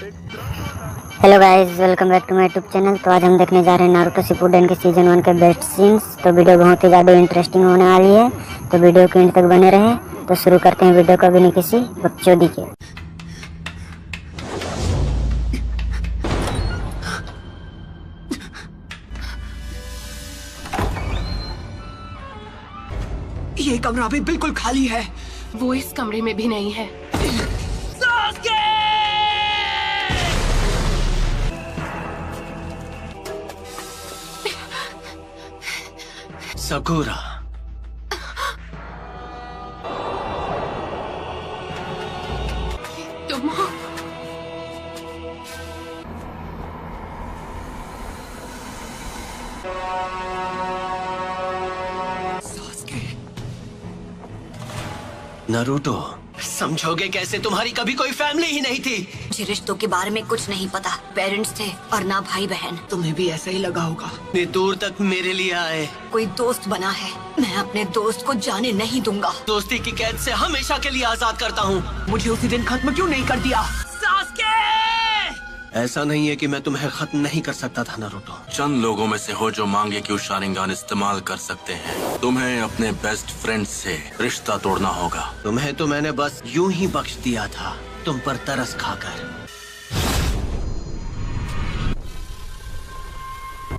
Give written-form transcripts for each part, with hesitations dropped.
Hello guys, welcome back to my YouTube channel. तो आज हम देखने जा रहे हैं नारुतो शिपुडेन के सीजन 1 के बेस्ट सीन्स। तो वीडियो बहुत ही ज़्यादा इंटरेस्टिंग होने वाली है, तो वीडियो के एंड तक बने रहें। तो शुरू करते हैं वीडियो को बिना किसी बकचोदी के। ये कमरा भी बिल्कुल खाली है। वो इस कमरे में भी नहीं है। सकुरा, तुम हो? नारुतो, समझोगे कैसे? तुम्हारी कभी कोई फैमिली ही नहीं थी। मुझे रिश्तों के बारे में कुछ नहीं पता। पेरेंट्स थे और ना भाई बहन। तुम्हें भी ऐसा ही लगा होगा। इतनी दूर तक मेरे लिए आए। कोई दोस्त बना है, मैं अपने दोस्त को जाने नहीं दूंगा। दोस्ती की कैद से हमेशा के लिए आजाद करता हूँ। मुझे उसी दिन खत्म क्यों नहीं कर दिया? ऐसा नहीं है कि मैं तुम्हें खत्म नहीं कर सकता था नारुतो। चंद लोगों में से हो जो मांगे कि शारिंगान इस्तेमाल कर सकते हैं। तुम्हें अपने बेस्ट फ्रेंड से रिश्ता तोड़ना होगा। तुम्हें तो मैंने बस यूं ही बख्श दिया था, तुम पर तरस खाकर।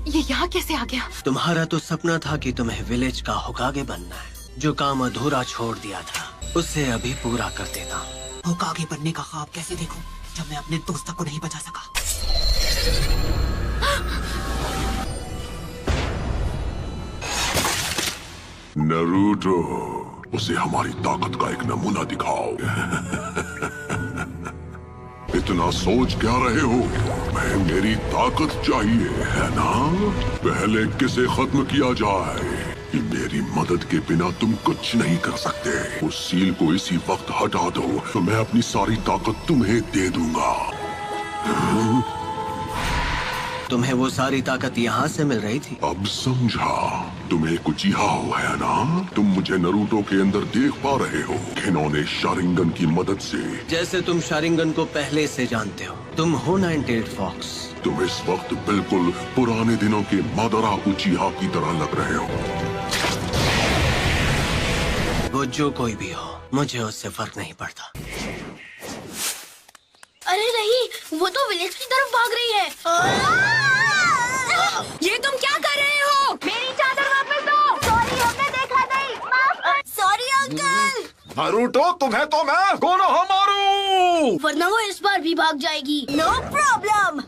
ये यहाँ कैसे आ गया? तुम्हारा तो सपना था कि तुम्हें विलेज का होकागे बनना है। जो काम अधूरा छोड़ दिया था उसे अभी पूरा कर देता हूँ। होकागे बनने का ख्वाब कैसे देखूं जब मैं अपने दोस्त को नहीं बचा सका? नारुतो, उसे हमारी ताकत का एक नमूना दिखाओ। इतना सोच क्या रहे हो? मैं मेरी ताकत चाहिए है ना? पहले किसे खत्म किया जाए? कि मेरी मदद के बिना तुम कुछ नहीं कर सकते। उस सील को इसी वक्त हटा दो तो मैं अपनी सारी ताकत तुम्हें दे दूंगा। तुम्हें वो सारी ताकत यहाँ से मिल रही थी? अब समझा। तुम्हें कुछ यहाँ है ना? तुम मुझे नारुतो के अंदर देख पा रहे हो, खिलौने शारिंगन की मदद से। जैसे तुम शारिंगन को पहले से जानते हो। तुम हो 98 फॉक्स। तुम इस वक्त बिल्कुल पुराने दिनों के मादरा उचिहा की तरह लग रहे हो। वो जो कोई भी हो, मुझे उससे फर्क नहीं पड़ता। अरे नहीं, वो तो विलेज की तरफ भाग रही है। ये तुम क्या कर रहे हो? मेरी चादर वापस दो। सॉरी, हमने देखा नहीं। Sorry uncle. नारुतो, तुम्हें तो मैं कोनोहा मारू। वरना वो इस बार भी भाग जाएगी। No problem.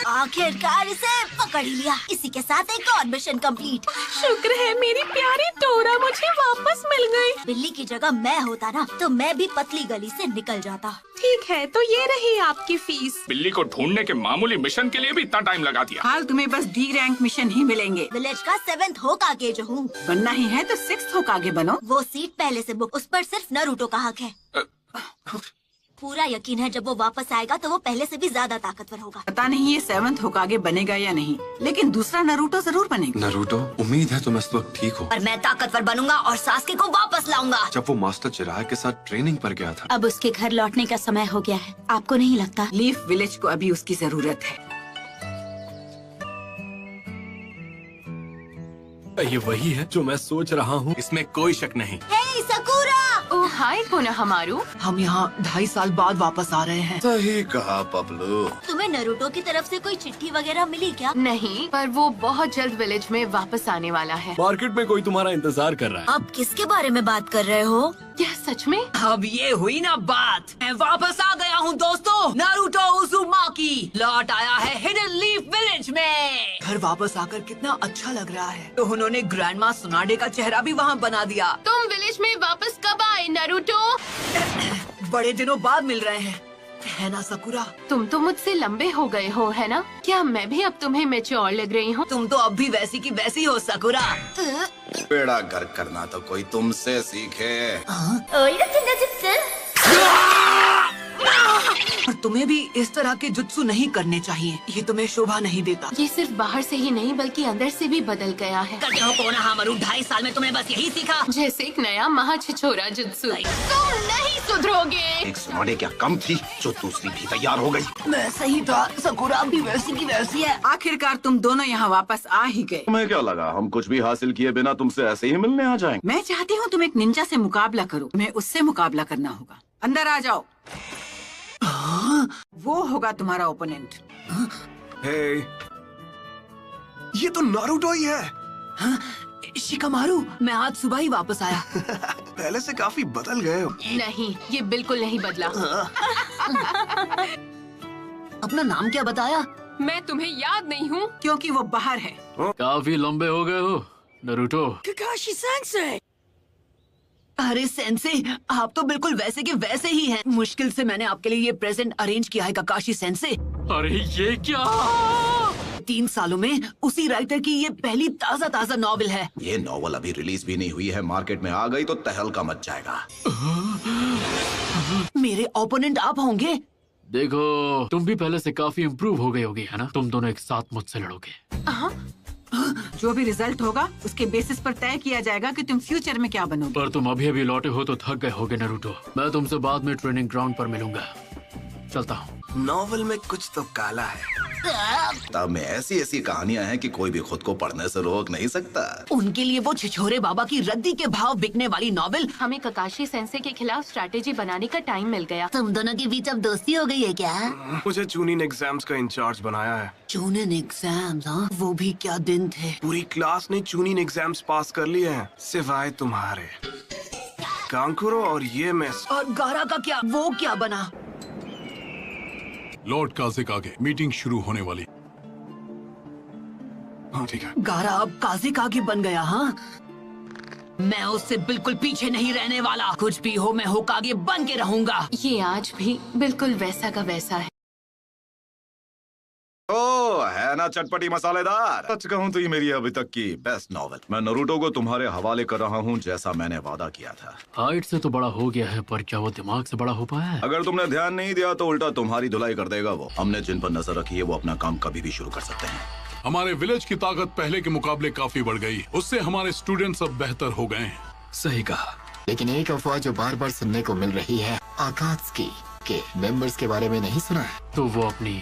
आखिरकार इसे पकड़ ही लिया। इसी के साथ एक और मिशन कंप्लीट। शुक्र है मेरी प्यारी टोरा मुझे वापस मिल गई। बिल्ली की जगह मैं होता ना तो मैं भी पतली गली से निकल जाता। ठीक है, तो ये रही आपकी फीस। बिल्ली को ढूंढने के मामूली मिशन के लिए भी इतना टाइम लगा दिया। हाल तुम्हें बस डी रैंक मिशन ही मिलेंगे। विलेज का 7th होकागे जो हूँ। बनना ही है तो 6th होकागे बनो। वो सीट पहले से बुक, उस पर सिर्फ नारुतो का हक है। पूरा यकीन है जब वो वापस आएगा तो वो पहले से भी ज्यादा ताकतवर होगा। पता नहीं ये 7th होकागे बनेगा या नहीं, लेकिन दूसरा नारुतो जरूर बनेगा। नारुतो, उम्मीद है तुम इस वक्त ठीक हो। और मैं ताकतवर बनूंगा और सास्के को वापस लाऊंगा। जब वो मास्टर चिराग के साथ ट्रेनिंग पर गया था। अब उसके घर लौटने का समय हो गया है, आपको नहीं लगता? लीफ विलेज को अभी उसकी जरूरत है। ये वही है जो मैं सोच रहा हूँ, इसमें कोई शक नहीं। हे सकुरा! ओह हाय कोनोहामारू। हम यहाँ 2.5 साल बाद वापस आ रहे हैं। सही कहा पपलू। तुम्हें नारुतो की तरफ से कोई चिट्ठी वगैरह मिली क्या? नहीं, पर वो बहुत जल्द विलेज में वापस आने वाला है। मार्केट में कोई तुम्हारा इंतजार कर रहा है। अब किसके बारे में बात कर रहे हो? क्या सच में? अब ये हुई ना बात। मैं वापस आ गया हूँ दोस्तों। नारुतो उज़ुमाकी लौट आया है हिडन लीफ विलेज में। घर वापस आकर कितना अच्छा लग रहा है। तो उन्होंने ग्रैंडमा सुनाडे का चेहरा भी वहाँ बना दिया। तुम विलेज में वापस कब आए नारुतो? बड़े दिनों बाद मिल रहे हैं, है ना सकुरा? तुम तो मुझसे लंबे हो गए हो, है ना? क्या मैं भी अब तुम्हें मैच्योर लग रही हूँ? तुम तो अब भी वैसी की वैसी हो सकुरा। बेड़ा घर करना तो कोई तुमसे सीखे। और तुम्हें भी इस तरह के जुत्सु नहीं करने चाहिए, ये तुम्हें शोभा नहीं देता। ये सिर्फ बाहर से ही नहीं बल्कि अंदर से भी बदल गया है। करते हो कोनोहामारू, 2.5 साल में तुमने बस यही सीखा। जैसे एक नया महाछिछोरा जुत्सु। तुम नहीं सुधरोगे। एक सुनाने क्या कम थी जो दूसरी भी तैयार हो गई। मैं सही था, सकुरा भी वैसी की वैसी है। आखिरकार तुम दोनों यहाँ वापस आ ही गए। तुम्हें क्या लगा हम कुछ भी हासिल किए बिना तुमसे ऐसे ही मिलने आ जाएंगे? मैं चाहती हूँ तुम एक निंजा से मुकाबला करो, तुम्हें उससे मुकाबला करना होगा। अंदर आ जाओ। वो होगा तुम्हारा ओपोनेंट। हे, ये तो नारुतो ही है। शिकामारू, मैं आज सुबह ही वापस आया। पहले से काफी बदल गए हो। नहीं, ये बिल्कुल नहीं बदला। अपना नाम क्या बताया? मैं तुम्हें याद नहीं हूँ क्योंकि वो बाहर है। काफी लंबे हो गए हो नारुतो। Kakashi sensei. अरे सेंसे, आप तो बिल्कुल वैसे के वैसे ही हैं। मुश्किल से मैंने आपके लिए ये प्रेजेंट अरेंज किया है काकाशी सेंसे। अरे ये क्या? 3 सालों में उसी राइटर की ये पहली ताज़ा नॉवेल है। ये नॉवल अभी रिलीज भी नहीं हुई है, मार्केट में आ गई तो तहलका मच जाएगा। मेरे ओपोनेंट आप होंगे। देखो, तुम भी पहले से काफी इम्प्रूव हो गई होगी, है ना? तुम दोनों एक साथ मुझसे लड़ोगे। जो भी रिजल्ट होगा उसके बेसिस पर तय किया जाएगा कि तुम फ्यूचर में क्या बनोगे। पर तुम अभी लौटे हो तो थक गए होगे नारुतो। मैं तुमसे बाद में ट्रेनिंग ग्राउंड पर मिलूंगा। चलता हूँ। नॉवल में कुछ तो काला है। किताब में ऐसी ऐसी कहानियां हैं कि कोई भी खुद को पढ़ने से रोक नहीं सकता। उनके लिए वो छिछोरे बाबा की रद्दी के भाव बिकने वाली नॉवेल। हमें काकाशी सेंसे के खिलाफ स्ट्रैटेजी बनाने का टाइम मिल गया। तुम दोनों के बीच अब दोस्ती हो गई है क्या? मुझे चूनिन एग्जाम्स का इंचार्ज बनाया है। चूनिन एग्जाम्स? हाँ, वो भी क्या दिन थे। पूरी क्लास ने चूनिन एग्जाम्स पास कर लिए हैं, सिवाय तुम्हारे। कांकुरो और ये मिस। और गारा का क्या? वो क्या बना? लॉर्ड काज़ेकागे, मीटिंग शुरू होने वाली। हाँ ठीक है। गारा अब काज़ेकागे बन गया। हाँ, मैं उससे बिल्कुल पीछे नहीं रहने वाला। कुछ भी हो, मैं होकागे बन के रहूंगा। ये आज भी बिल्कुल वैसा का वैसा है। ओ है ना चटपटी मसालेदार। सच कहूँ तो ये मेरी अभी तक की बेस्ट नॉवेल। मैं नारुतो को तुम्हारे हवाले कर रहा हूँ जैसा मैंने वादा किया था। हाइट से तो बड़ा हो गया है, पर क्या वो दिमाग से बड़ा हो पाया है? अगर तुमने ध्यान नहीं दिया तो उल्टा तुम्हारी धुलाई कर देगा वो। हमने जिन पर नजर रखी है वो अपना काम कभी भी शुरू कर सकते हैं। हमारे विलेज की ताकत पहले के मुकाबले काफी बढ़ गई। उससे हमारे स्टूडेंट्स अब बेहतर हो गए हैं। सही कहा। लेकिन एक अफवाह जो बार बार सुनने को मिल रही है, आकात्सुकी के मेंबर्स के बारे में नहीं सुना है? तो वो अपनी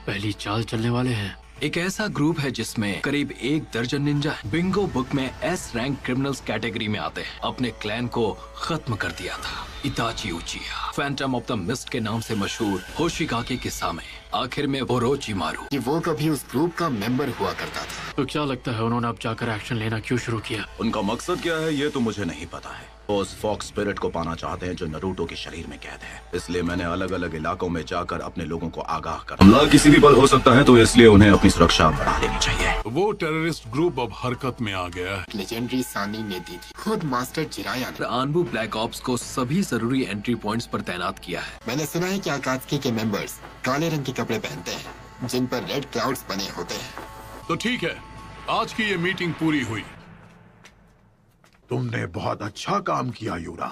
पहली चाल चलने वाले हैं। एक ऐसा ग्रुप है जिसमें करीब 1 दर्जन निंजा बिंगो बुक में एस रैंक क्रिमिनल्स कैटेगरी में आते हैं। अपने क्लैन को खत्म कर दिया था इताची उचिया, फैंटम ऑफ द मिस्ट के नाम से मशहूर होशिगाके के सामने। आखिर में ओरोचिमारू कि वो कभी उस ग्रुप का मेंबर हुआ करता था। तो क्या लगता है उन्होंने अब जाकर एक्शन लेना क्यों शुरू किया? उनका मकसद क्या है ये तो मुझे नहीं पता है। वो उस फॉक्स स्पिरिट को पाना चाहते हैं जो नारुतो के शरीर में कैद है। इसलिए मैंने अलग अलग इलाकों में जाकर अपने लोगों को आगाह कर। हमला किसी भी पल हो सकता है, तो इसलिए उन्हें अपनी सुरक्षा बढ़ा लेनी चाहिए। वो टेररिस्ट ग्रुप अब हरकत में आ गया है। लेजेंडरी सानी ने दी थी, खुद मास्टर जिराया ने। आनबू ब्लैक ऑप्स को सभी जरूरी एंट्री पॉइंट्स पर तैनात किया है। मैंने सुना है कि आकात्सुकी के मेंबर्स काले रंग के कपड़े पहनते हैं जिन पर रेड क्लाउड्स बने होते हैं। तो ठीक है, आज की ये मीटिंग पूरी हुई। तुमने बहुत अच्छा काम किया यूरा।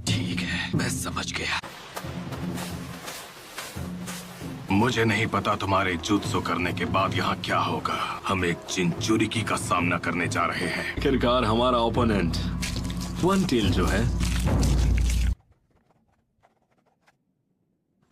ठीक है, मैं समझ गया। मुझे नहीं पता तुम्हारे जुत्सु करने के बाद यहाँ क्या होगा। हम एक चिंचुरिकी का सामना करने जा रहे हैं। आखिरकार हमारा ओपोनेंट वन टेल जो है।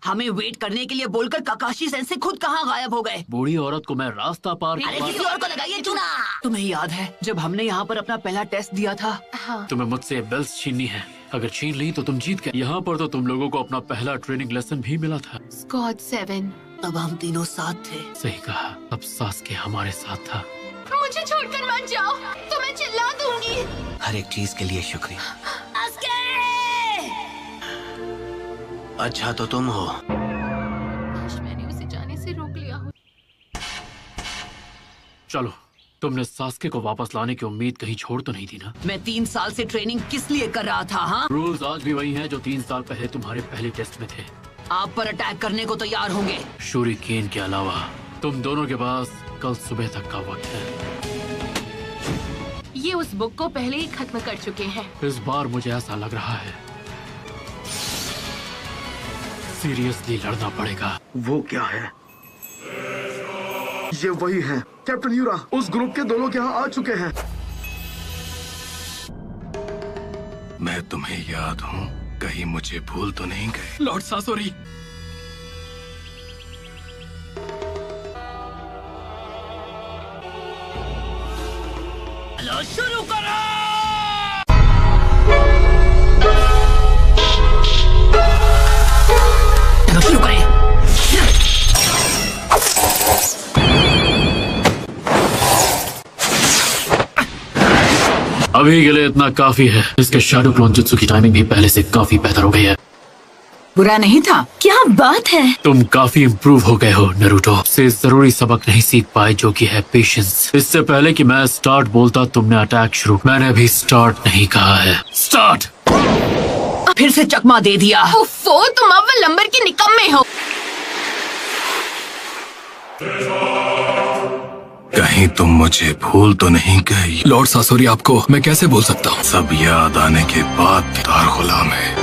हमें वेट करने के लिए बोलकर काकाशी सेंसे खुद कहाँ गायब हो गए? बूढ़ी औरत को मैं रास्ता पार अरे किसी और को लगाइए चूना। तुम्हें याद है जब हमने यहाँ पर अपना पहला टेस्ट दिया था? हाँ। तुम्हें मुझसे बेल्स छीननी है। अगर छीन ली तो तुम जीत गए। यहाँ पर तो तुम लोगों को अपना पहला ट्रेनिंग लेसन भी मिला था। स्क्वाड 7। तब हम तीनों साथ थे। सही कहा, अब सास्के हमारे साथ था। मुझे छोड़कर मत जाओ, तो मैं चिल्ला दूंगी। हर एक चीज के लिए शुक्रिया। अच्छा तो तुम हो। मैंने उसे जाने से रोक लिया हो। चलो, तुमने सास्के को वापस लाने की उम्मीद कहीं छोड़ तो नहीं दी ना? मैं 3 साल से ट्रेनिंग किस लिए कर रहा था? हाँ, रूल्स आज भी वही हैं जो 3 साल पहले तुम्हारे पहले टेस्ट में थे। आप पर अटैक करने को तैयार होंगे। शूरिकेन के अलावा तुम दोनों के पास कल सुबह तक का वक्त है। ये उस बुक को पहले ही खत्म कर चुके हैं। इस बार मुझे ऐसा लग रहा है। सीरियसली लड़ना पड़ेगा। वो क्या है? ये वही है कैप्टन यूरा, उस ग्रुप के दो लोग यहाँ आ चुके हैं। मैं तुम्हें याद हूँ, कहीं मुझे भूल तो नहीं गए? लॉर्ड सासोरी, चलो शुरू करो। चलो शुरू करें। अभी के लिए इतना काफी है। इसके शैडो क्लोन जुत्सु की टाइमिंग भी पहले से काफी बेहतर हो गई है। बुरा नहीं था। क्या बात है? तुम काफी इम्प्रूव हो गए हो नरूटो। से जरूरी सबक नहीं सीख पाए जो कि है पेशेंस। इससे पहले कि मैं स्टार्ट बोलता तुमने अटैक शुरू। मैंने अभी स्टार्ट नहीं कहा है। स्टार्ट। फिर से चकमा दे दिया। उफ़ो, तुम अव्वल नंबर के निकम्मे हो। कहीं तुम मुझे भूल तो नहीं गई? लॉर्ड सासोरी, आपको मैं कैसे भूल सकता हूँ? सब याद आने के बाद तार गुलाम है।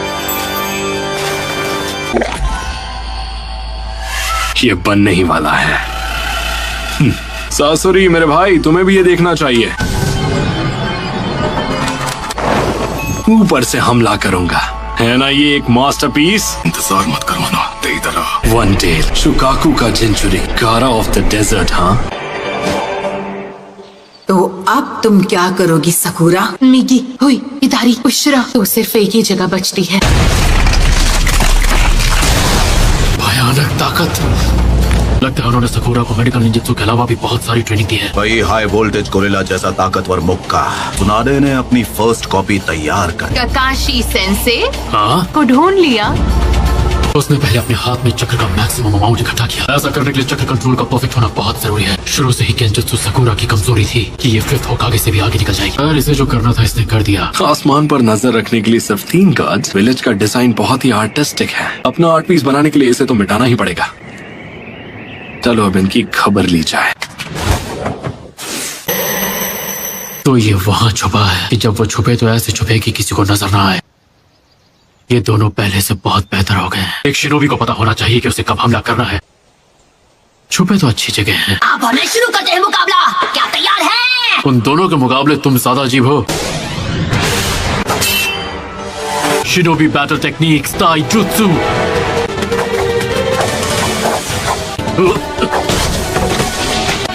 ये बनने ही वाला है। सासोरी मेरे भाई, तुम्हें भी ये देखना चाहिए। ऊपर से हमला करूंगा, है ना ये एक मास्टरपीस? इंतजार मत करो ना, दे इधर आ। वन टेल शुकाकू का जिंचुरी, गारा ऑफ द डेजर्ट। हाँ, तो अब तुम क्या करोगी सकुरा? मिगी, हुई, इदारी, उशरा, तो सिर्फ एक ही जगह बचती है। भयानक ताकत। लगता है उन्होंने सकुरा को मेडिकल निंजुत्सु के अलावा भी बहुत सारी ट्रेनिंग दी है। वही हाई वोल्टेज गोरिल्ला जैसा ताकतवर मुक्का। सुनाडे ने अपनी फर्स्ट कॉपी तैयार कर। काकाशी सेंसे हाँ? को ढूंढ लिया। उसने पहले अपने हाथ में चक्र का मैक्सिमम अमाउंट इकट्ठा किया। ऐसा करने के लिए चक्र कंट्रोल का परफेक्ट होना बहुत जरूरी है। शुरू से ही केंजुत्सु सकुरा की कमजोरी थी कि ये फिफ्थ होकागे से भी आगे निकल जाएगी। और इसे जो करना था इसने कर दिया। आसमान पर नजर रखने के लिए सिर्फ 3 गार्ड्स। विलेज का डिजाइन बहुत ही आर्टिस्टिक है। अपना आर्ट पीस बनाने के लिए इसे तो मिटाना ही पड़ेगा। चलो अब इनकी खबर ली जाए। तो ये वहाँ छुपा है कि जब वो छुपे तो ऐसे छुपे कि किसी को नजर ना आए। ये दोनों पहले से बहुत बेहतर हो गए हैं। एक शिनोबी को पता होना चाहिए कि उसे कब हमला करना है। छुपे तो अच्छी जगह हैं। आप हमने शुरू करते हैं मुकाबला। क्या तैयार है? उन दोनों के मुकाबले तुम ज्यादा अजीब हो। Shinobi battle techniques taijutsu.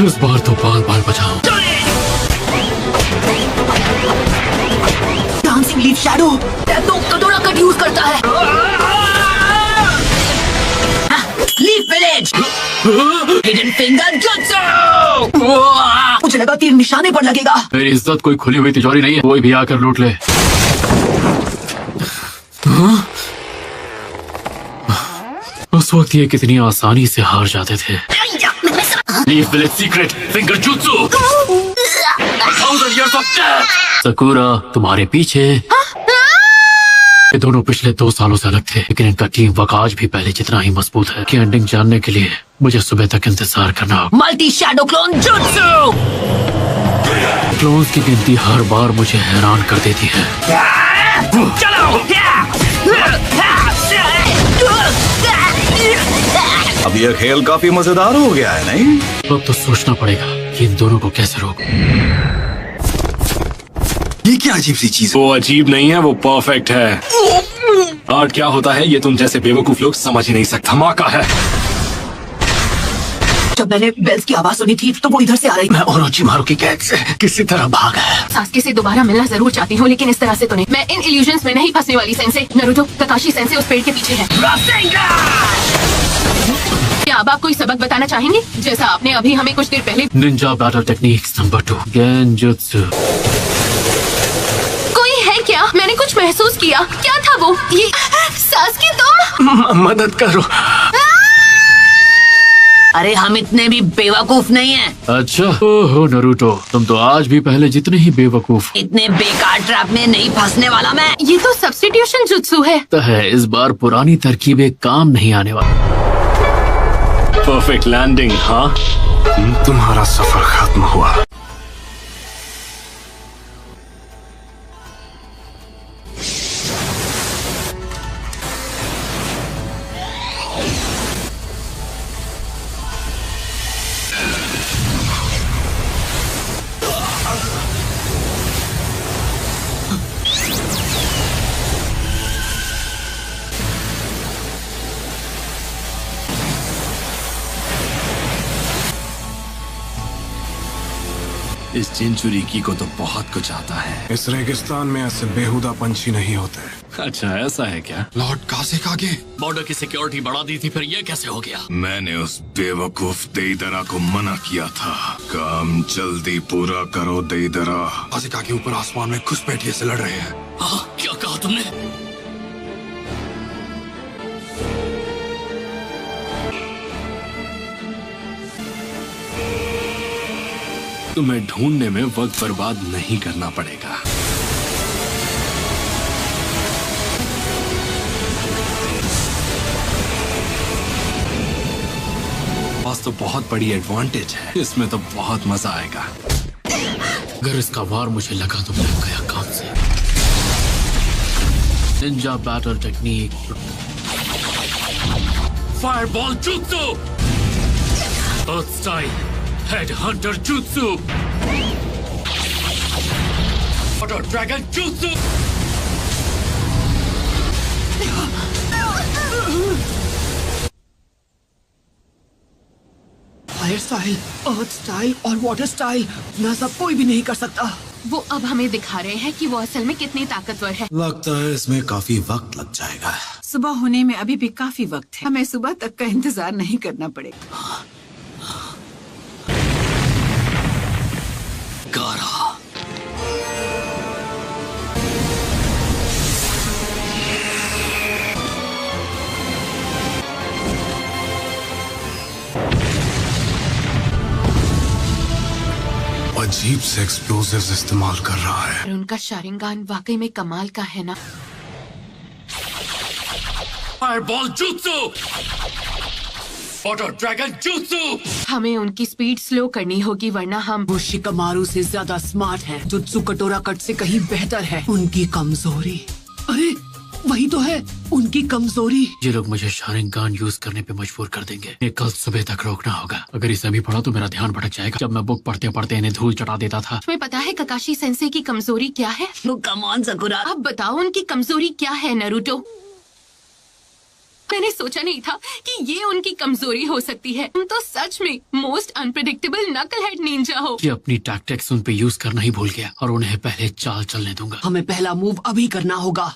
इस बार तो बाल बाल बचाओ। डांसिंग लीफ शैडो तो कटोरा कट यूज करता है। Leaf village hidden finger jutsu. मुझे लगा तीर निशाने पर लगेगा। मेरी इज्जत कोई खुली हुई तिजोरी नहीं है, कोई भी आकर लूट ले। उस वक्त ये कितनी आसानी से हार जाते थे। Leaf village secret finger jutsu. 1000 years of death। Sakura तुम्हारे पीछे। ये दोनों पिछले 2 सालों से अलग थे, लेकिन इनका टीम वर्क आज भी पहले जितना ही मजबूत है। कि एंडिंग जानने के लिए मुझे सुबह तक इंतजार करना होगा। Multi shadow clone jutsu. Clones की गिनती हर बार मुझे हैरान कर देती है। चलो। अब यह खेल काफी मजेदार हो गया है, नहीं? अब तो सोचना पड़ेगा कि इन दोनों को कैसे रोकूं। ये क्या अजीब सी चीज? वो अजीब नहीं है, वो परफेक्ट है। आर्ट क्या होता है ये तुम जैसे बेवकूफ लोग समझ ही नहीं सकता। धमाका है। जब मैंने बेल्स की आवाज सुनी थी तो वो इधर से आ रही। मैं ओरोचिमारू की कैद से किसी तरह भागा है। सास्के से दोबारा मिलना जरूर चाहती हूँ, लेकिन इस तरह से तो नहीं। मैं इन इल्यूजन्स में नहीं फंसने वाली। सेंसे नारुतो, काकाशी सेंसे उस पेड़ के पीछे है। क्या अब आप कोई सबक बताना चाहेंगे, जैसा आपने अभी हमें कुछ देर पहले? Ninja battle techniques number 2 genjutsu. कोई है क्या? मैंने कुछ महसूस किया। क्या था वो? ये सास्के तुम? मदद करो। अरे हम इतने भी बेवकूफ नहीं हैं। अच्छा, ओहो नारुतो, तुम तो आज भी पहले जितने ही बेवकूफ। इतने बेकार ट्रैप में नहीं फंसने वाला मैं। ये तो सब्स्टिट्यूशन जुत्सु है। इस बार पुरानी तरकीबें काम नहीं आने वाली। Perfect landing. हाँ, तुम्हारा सफर खत्म हुआ। इस जिनचुरिकी को तो बहुत कुछ आता है। इस रेगिस्तान में ऐसे बेहुदा पंछी नहीं होते। अच्छा ऐसा है क्या? लॉर्ड कासेकागे, बॉर्डर की सिक्योरिटी बढ़ा दी थी, फिर ये कैसे हो गया? मैंने उस बेवकूफ देइदरा को मना किया था। काम जल्दी पूरा करो देइदरा। कासेकागे ऊपर आसमान में घुसपैठिए से लड़ रहे हैं। हाँ, क्या कहा तुमने? तुम्हें ढूंढने में वक्त बर्बाद नहीं करना पड़ेगा। पास तो बहुत बड़ी एडवांटेज है, इसमें तो बहुत मजा आएगा। अगर इसका वार मुझे लगा तो लग गया काम से। Ninja battle technique, fireball jutsu, earth style, head hunter jutsu, water dragon jutsu. Fire style, earth style और वाटर स्टाइल, ना सब कोई भी नहीं कर सकता। वो अब हमें दिखा रहे हैं कि वो असल में कितनी ताकतवर है। लगता है इसमें काफी वक्त लग जाएगा। सुबह होने में अभी भी काफी वक्त है, हमें सुबह तक का इंतजार नहीं करना पड़ेगा। गारा, अजीब से एक्सप्लोसिव्स इस्तेमाल कर रहा है। और उनका शारिंगान वाकई में कमाल का है ना। Fireball jutsu, water dragon jutsu. हमें उनकी स्पीड स्लो करनी होगी वरना हम वो शिकामारू से ज्यादा स्मार्ट है। जुत्सु कटोरा कट से कहीं बेहतर है। उनकी कमजोरी, अरे वही तो है उनकी कमजोरी। ये लोग मुझे शारिंगान यूज करने पे मजबूर कर देंगे। ये कल सुबह तक रोकना होगा। अगर इसे अभी पढ़ा तो मेरा ध्यान भटक जाएगा। जब मैं बुक पढ़ते पढ़ते इन्हें धूल चटा देता था। तुम्हें पता है ककाशी सेंसे की कमजोरी क्या है? कम ऑन सकुरा, अब बताओ उनकी कमजोरी क्या है नरूटो? मैंने सोचा नहीं था कि ये उनकी कमजोरी हो सकती है। तुम तो सच में मोस्ट अनप्रेडिक्टेबल नकलहेड निंजा हो। ये अपनी टैक्टिक्स उन पे यूज करना ही भूल गया और उन्हें पहले चाल चलने दूंगा। हमें पहला मूव अभी करना होगा।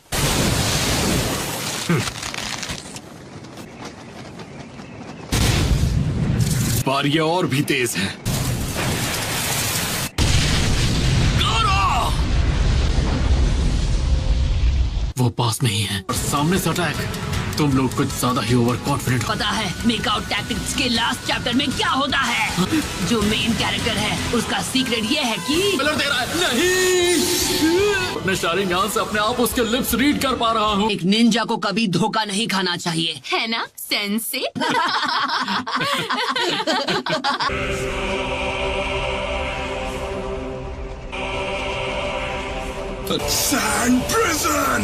पर ये और भी तेज है। वो पास नहीं है और सामने से अटैक। तुम लोग कुछ ज्यादा ही ओवर कॉन्फिडेंट हो। पता है मेकआउट टैक्टिक्स के लास्ट चैप्टर में क्या होता है? जो मेन कैरेक्टर है उसका सीक्रेट ये है कि मिलर दे रहा है। नहीं, अपने शारिंगान से अपने आप उसके लिप्स रीड कर पा रहा हूँ। एक निंजा को कभी धोखा नहीं खाना चाहिए, है ना सेंसे? The Sand Prison!